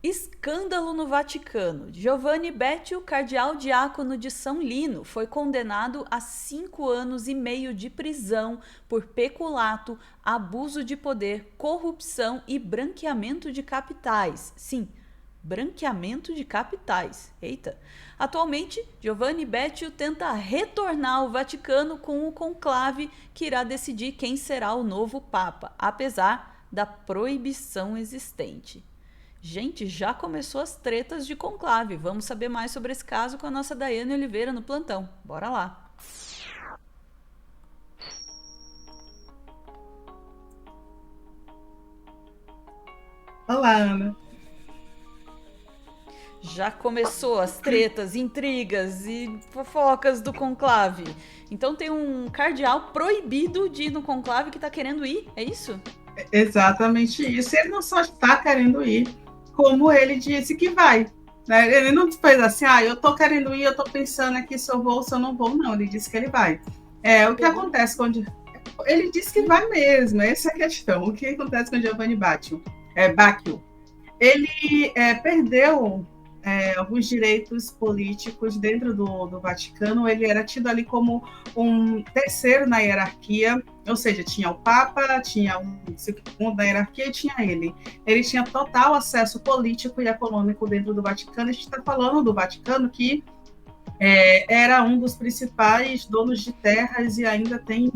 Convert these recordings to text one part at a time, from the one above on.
Escândalo no Vaticano. Giovanni Becciu, cardeal diácono de São Lino, foi condenado a 5 anos e meio de prisão por peculato, abuso de poder, corrupção e branqueamento de capitais. Sim, branqueamento de capitais. Eita! Atualmente, Giovanni Becciu tenta retornar ao Vaticano com o conclave que irá decidir quem será o novo Papa, apesar da proibição existente. Gente, já começou as tretas de conclave. Vamos saber mais sobre esse caso com a nossa Daiane Oliveira no plantão. Bora lá. Olá, Ana. Já começou as tretas, intrigas e fofocas do conclave. Então tem um cardeal proibido de ir no conclave que tá querendo ir, é isso? Exatamente isso. Ele não só está querendo ir, como ele disse que vai. Né? Ele não fez assim, eu tô querendo ir, eu tô pensando aqui se eu vou ou se eu não vou, não. Ele disse que ele vai. O que acontece quando... Ele disse que vai mesmo, essa é a questão. O que acontece com o Giovanni Becciu? Ele perdeu alguns direitos políticos dentro do Vaticano. Ele era tido ali como um terceiro na hierarquia, ou seja, tinha o Papa, tinha um segundo da hierarquia e tinha ele. Ele tinha total acesso político e econômico dentro do Vaticano. A gente está falando do Vaticano que era um dos principais donos de terras e ainda tem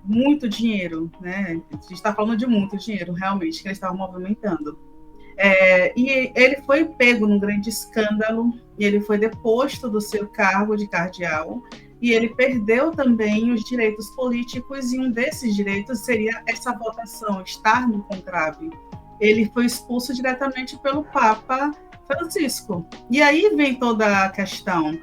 muito dinheiro, né? A gente está falando de muito dinheiro, realmente, que eles estavam movimentando. E ele foi pego num grande escândalo, e ele foi deposto do seu cargo de cardeal, e ele perdeu também os direitos políticos, e um desses direitos seria essa votação, estar no conclave. Ele foi expulso diretamente pelo Papa Francisco. E aí vem toda a questão.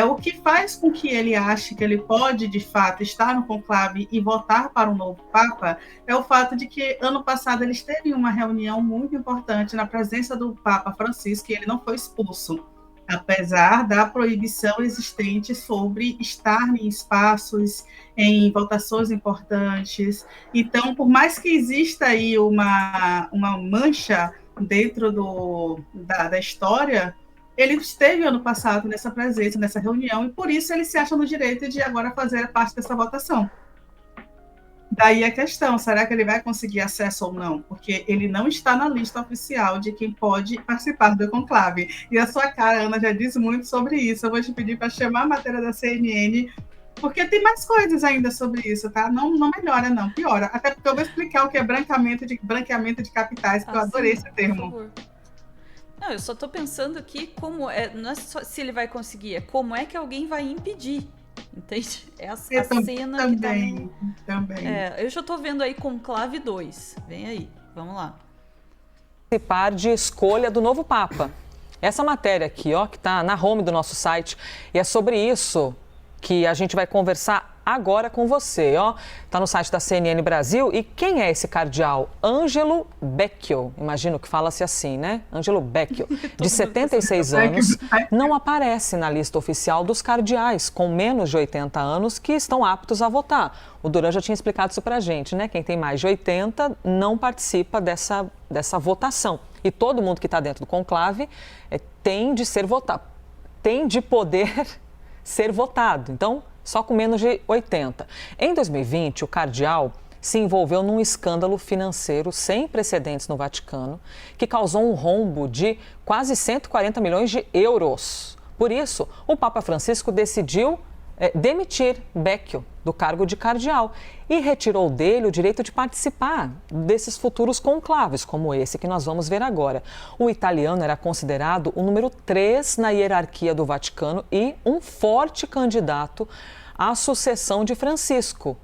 O que faz com que ele ache que ele pode, de fato, estar no conclave e votar para um novo Papa é o fato de que, ano passado, eles teve uma reunião muito importante na presença do Papa Francisco e ele não foi expulso, apesar da proibição existente sobre estar em espaços, em votações importantes. Então, por mais que exista aí uma mancha dentro da história, ele esteve ano passado nessa presença, nessa reunião, e por isso ele se acha no direito de agora fazer parte dessa votação. Daí a questão, será que ele vai conseguir acesso ou não? Porque ele não está na lista oficial de quem pode participar do conclave. E a sua cara, Ana, já diz muito sobre isso. Eu vou te pedir para chamar a matéria da CNN, porque tem mais coisas ainda sobre isso, tá? Não melhora, não, piora. Até porque eu vou explicar o que é branqueamento de capitais, porque eu adorei esse termo. Por favor. Não, eu só tô pensando aqui como não é só se ele vai conseguir, é como é que alguém vai impedir. Entende? É a cena também, que tá também. Eu já tô vendo aí Conclave 2. Vem aí, vamos lá. Participar de escolha do novo Papa. Essa matéria aqui, ó, que tá na home do nosso site, e é sobre isso que a gente vai conversar agora com você, ó. Tá no site da CNN Brasil. E quem é esse cardeal? Ângelo Becciu. Imagino que fala-se assim, né? Ângelo Becciu, de 76 anos, não aparece na lista oficial dos cardeais com menos de 80 anos que estão aptos a votar. O Duran já tinha explicado isso pra gente, né? Quem tem mais de 80 não participa dessa votação. E todo mundo que está dentro do conclave tem de ser votado, tem de poder ser votado. Então, só com menos de 80. Em 2020, o cardeal se envolveu num escândalo financeiro sem precedentes no Vaticano, que causou um rombo de quase 140 milhões de euros. Por isso, o Papa Francisco decidiu demitir Becciu do cargo de cardeal e retirou dele o direito de participar desses futuros conclaves, como esse que nós vamos ver agora. O italiano era considerado o número 3 na hierarquia do Vaticano e um forte candidato à sucessão de Francisco.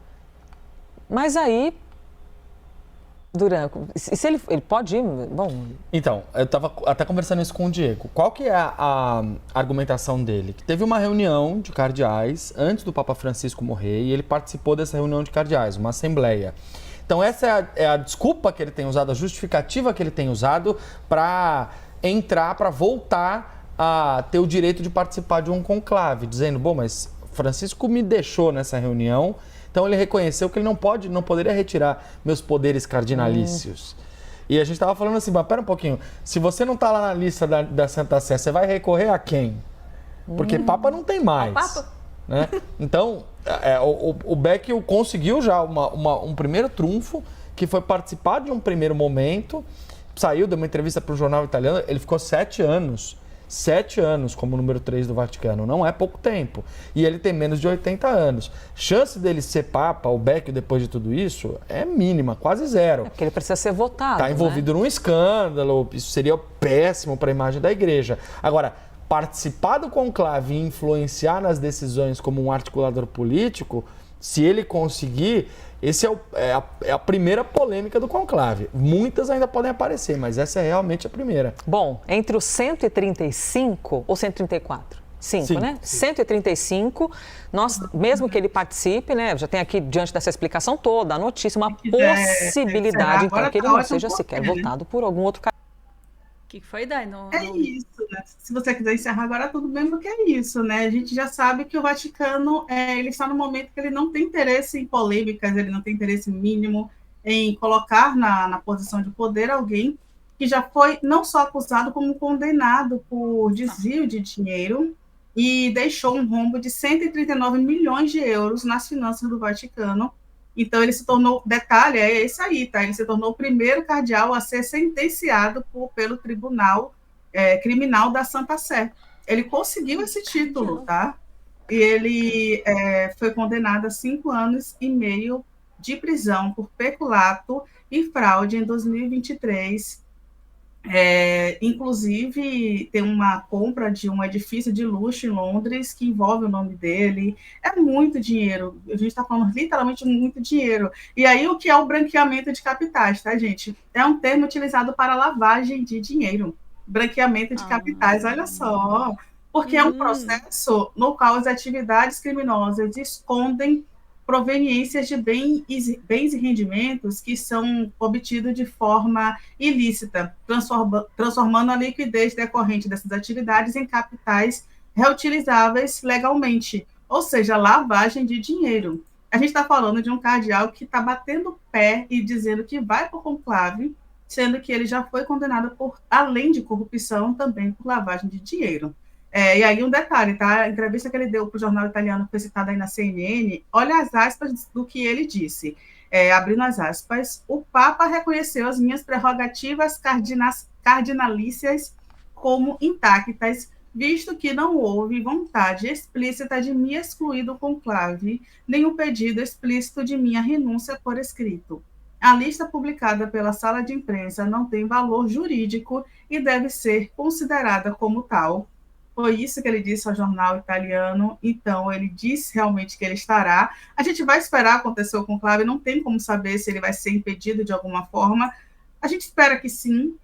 Mas aí, Duran, se ele pode ir? Bom... Então, eu estava até conversando isso com o Diego. Qual que é a argumentação dele? Que teve uma reunião de cardeais antes do Papa Francisco morrer e ele participou dessa reunião de cardeais, uma assembleia. Então, essa é a desculpa que ele tem usado, a justificativa que ele tem usado para voltar a ter o direito de participar de um conclave, dizendo, bom, mas Francisco me deixou nessa reunião, então ele reconheceu que ele não poderia retirar meus poderes cardinalícios. E a gente tava falando assim, mas pera um pouquinho, se você não tá lá na lista da Santa Sé, você vai recorrer a quem? Porque Papa não tem mais. Papa? Né? Então, o Beck conseguiu já um primeiro trunfo, que foi participar de um primeiro momento, saiu, deu uma entrevista para um jornal italiano, ele ficou 7 anos como número 3 do Vaticano, não é pouco tempo. E ele tem menos de 80 anos. Chance dele ser Papa, o Beck, depois de tudo isso, é mínima, quase zero. Porque ele precisa ser votado. Está envolvido num escândalo, isso seria péssimo para a imagem da igreja. Agora, participar do conclave e influenciar nas decisões como um articulador político, se ele conseguir, esse é a primeira polêmica do conclave. Muitas ainda podem aparecer, mas essa é realmente a primeira. Bom, entre os 135 ou 134? 5, né? 135, mesmo que ele participe, né? Já tem aqui, diante dessa explicação toda, a notícia, uma possibilidade, então, que ele não seja sequer votado por algum outro candidato. O que foi, Dai? Isso, né? Se você quiser encerrar agora, tudo bem, porque é isso, né? A gente já sabe que o Vaticano, ele está no momento que ele não tem interesse em polêmicas, ele não tem interesse mínimo em colocar na posição de poder alguém que já foi não só acusado, como condenado por desvio de dinheiro e deixou um rombo de 139 milhões de euros nas finanças do Vaticano. Então, ele se tornou, detalhe, é esse aí, tá? Ele se tornou o primeiro cardeal a ser sentenciado pelo Tribunal Criminal da Santa Sé. Ele conseguiu esse título, tá? E ele foi condenado a 5 anos e meio de prisão por peculato e fraude em 2023. Inclusive, tem uma compra de um edifício de luxo em Londres que envolve o nome dele. É muito dinheiro. A gente está falando literalmente muito dinheiro. E aí, o que é o branqueamento de capitais, tá, gente? É um termo utilizado para lavagem de dinheiro. Branqueamento de capitais, olha só. Porque é um processo no qual as atividades criminosas escondem proveniências de bens e rendimentos que são obtidos de forma ilícita, transformando a liquidez decorrente dessas atividades em capitais reutilizáveis legalmente, ou seja, lavagem de dinheiro. A gente está falando de um cardeal que está batendo pé e dizendo que vai para o conclave, sendo que ele já foi condenado por, além de corrupção, também por lavagem de dinheiro. E aí um detalhe, tá? A entrevista que ele deu para o jornal italiano, que foi citada aí na CNN, olha as aspas do que ele disse. Abrindo as aspas, o Papa reconheceu as minhas prerrogativas cardinalícias como intactas, visto que não houve vontade explícita de me excluir do conclave, nem o pedido explícito de minha renúncia por escrito. A lista publicada pela sala de imprensa não tem valor jurídico e deve ser considerada como tal. Foi isso que ele disse ao jornal italiano. Então, ele disse realmente que ele estará. A gente vai esperar acontecer o conclave, não tem como saber se ele vai ser impedido de alguma forma. A gente espera que sim,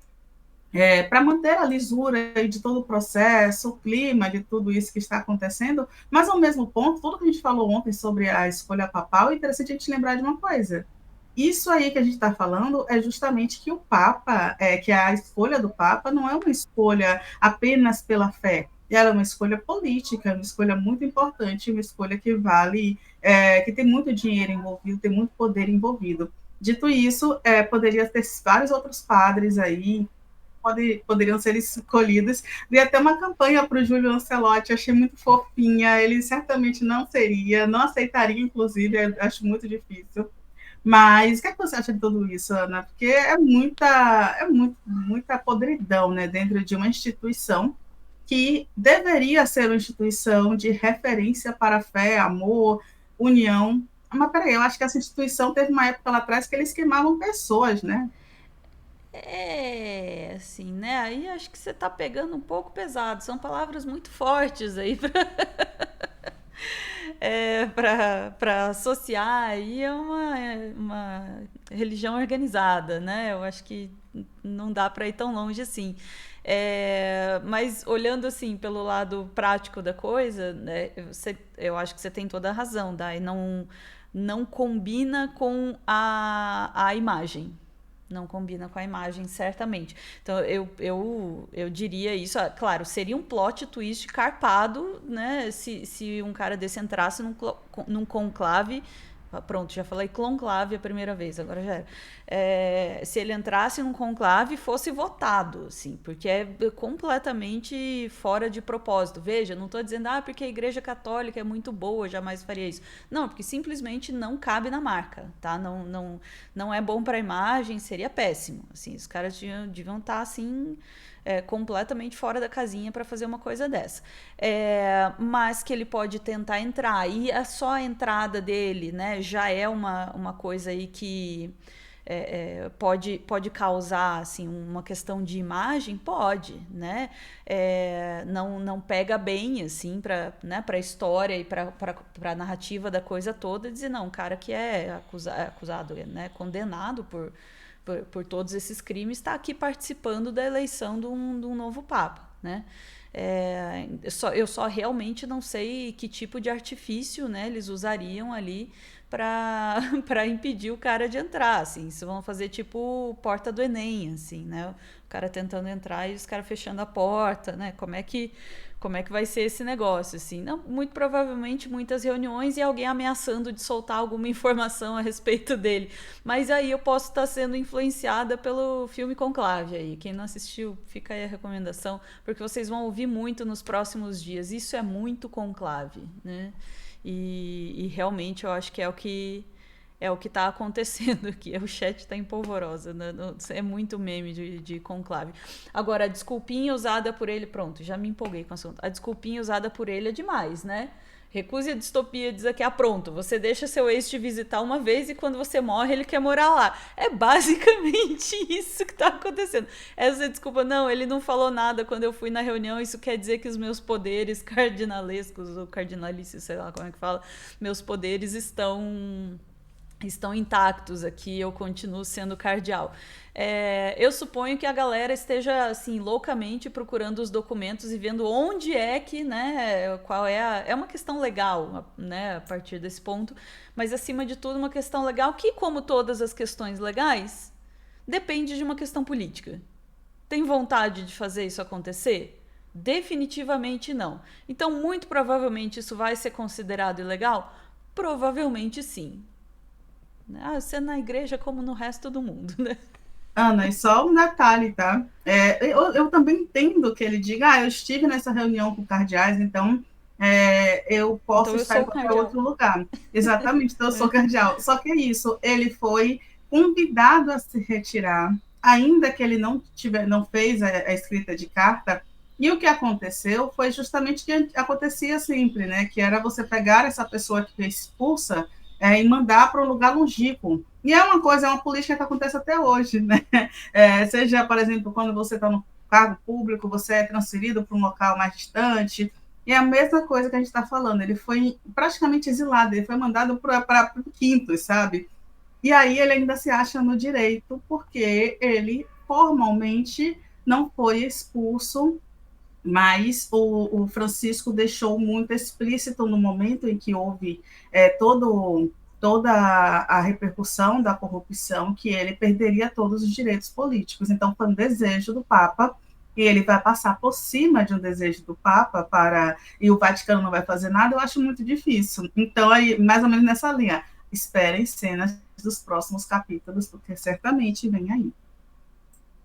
para manter a lisura de todo o processo, o clima de tudo isso que está acontecendo, mas, ao mesmo ponto, tudo que a gente falou ontem sobre a escolha papal, é interessante a gente lembrar de uma coisa. Isso aí que a gente está falando é justamente que o Papa, que a escolha do Papa não é uma escolha apenas pela fé, ela é uma escolha política, uma escolha muito importante, uma escolha que vale, que tem muito dinheiro envolvido, tem muito poder envolvido. Dito isso, poderia ter vários outros padres aí, poderiam ser escolhidos. Vi até uma campanha para o Júlio Lancelotti, achei muito fofinha, ele certamente não seria, não aceitaria, inclusive, acho muito difícil. Mas o que você acha de tudo isso, Ana? Porque é muita podridão, né, dentro de uma instituição que deveria ser uma instituição de referência para fé, amor, união. Mas peraí, eu acho que essa instituição teve uma época lá atrás que eles queimavam pessoas, né? Assim, né? Aí acho que você está pegando um pouco pesado. São palavras muito fortes aí para associar aí a uma religião organizada, né? Eu acho que não dá para ir tão longe assim. Mas olhando assim pelo lado prático da coisa, né, eu acho que você tem toda a razão, Dai, não combina com a imagem. Não combina com a imagem, certamente. Então, eu diria isso. Claro, seria um plot twist carpado, né? Se um cara desse entrasse num conclave pronto, já falei conclave a primeira vez, agora já era. Se ele entrasse num conclave e fosse votado, assim, porque é completamente fora de propósito. Veja, não estou dizendo, porque a Igreja Católica é muito boa, jamais faria isso. Não, porque simplesmente não cabe na marca, tá? Não é bom para a imagem, seria péssimo. Assim, os caras deviam estar, assim, completamente fora da casinha para fazer uma coisa dessa. Mas que ele pode tentar entrar, e só a entrada dele, né, já é uma coisa aí que pode causar, assim, uma questão de imagem, pode, né? Não pega bem, assim, para, né, para a história e para a narrativa da coisa toda, dizer, não, um cara que é acusado, né, condenado por todos esses crimes, está aqui participando da eleição de um novo Papa, né? Eu só realmente não sei que tipo de artifício, né, eles usariam ali para impedir o cara de entrar, assim. Se vão fazer tipo porta do Enem, assim, né? O cara tentando entrar e os caras fechando a porta, né? Como é que vai ser esse negócio, assim? Não, muito provavelmente muitas reuniões e alguém ameaçando de soltar alguma informação a respeito dele. Mas aí eu posso estar sendo influenciada pelo filme Conclave aí. Quem não assistiu, fica aí a recomendação, porque vocês vão ouvir muito nos próximos dias. Isso é muito Conclave, né? E realmente eu acho que é o que está acontecendo aqui. O chat está em polvorosa, né? É muito meme de conclave. Agora, a desculpinha usada por ele... Pronto, já me empolguei com o assunto. A desculpinha usada por ele é demais, né? Recuse a distopia, diz aqui, pronto, você deixa seu ex te visitar uma vez e quando você morre ele quer morar lá. É basicamente isso que está acontecendo. Essa desculpa, não, ele não falou nada quando eu fui na reunião, isso quer dizer que os meus poderes cardinalescos, ou cardinalícios, sei lá como é que fala, meus poderes estão intactos aqui, eu continuo sendo cardeal. Eu suponho que a galera esteja, assim, loucamente procurando os documentos e vendo onde é que, né, qual é uma questão legal, né, a partir desse ponto, mas acima de tudo uma questão legal que, como todas as questões legais, depende de uma questão política. Tem vontade de fazer isso acontecer? Definitivamente não. Então, muito provavelmente isso vai ser considerado ilegal? Provavelmente sim. Você é na igreja como no resto do mundo, né? Ana, e só um detalhe, tá? Eu também entendo que ele diga, eu estive nessa reunião com cardeais, então eu posso estar em qualquer outro lugar. Exatamente, então eu sou cardeal. Só que é isso, ele foi convidado a se retirar, ainda que ele não fez a escrita de carta, e o que aconteceu foi justamente o que acontecia sempre, né? Que era você pegar essa pessoa que foi expulsa e mandar para um lugar longínquo. E é uma política que acontece até hoje, né? Seja, por exemplo, quando você está no cargo público, você é transferido para um local mais distante, e é a mesma coisa que a gente está falando, ele foi praticamente exilado, ele foi mandado para o quinto, sabe? E aí ele ainda se acha no direito, porque ele formalmente não foi expulso, mas o Francisco deixou muito explícito no momento em que houve toda a repercussão da corrupção, que ele perderia todos os direitos políticos. Então, foi um desejo do Papa, e ele vai passar por cima de um desejo do Papa e o Vaticano não vai fazer nada, eu acho muito difícil. Então, aí, mais ou menos nessa linha, esperem cenas dos próximos capítulos, porque certamente vem aí.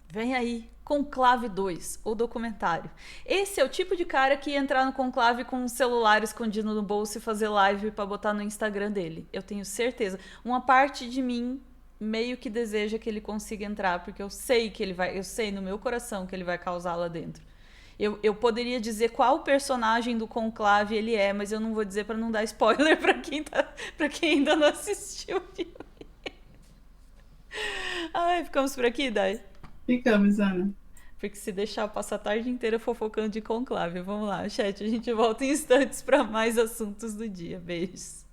Vem aí, Conclave 2, o documentário. Esse é o tipo de cara que ia entrar no conclave com um celular escondido no bolso e fazer live para botar no Instagram dele. Eu tenho certeza. Uma parte de mim meio que deseja que ele consiga entrar, porque eu sei que ele vai, eu sei no meu coração que ele vai causar lá dentro. Eu poderia dizer qual personagem do conclave ele é, mas eu não vou dizer para não dar spoiler para quem ainda não assistiu o filme. Ai, ficamos por aqui, Dai? Ficamos, Ana. Porque se deixar, eu passo a tarde inteira fofocando de conclave. Vamos lá, chat, a gente volta em instantes para mais assuntos do dia. Beijos.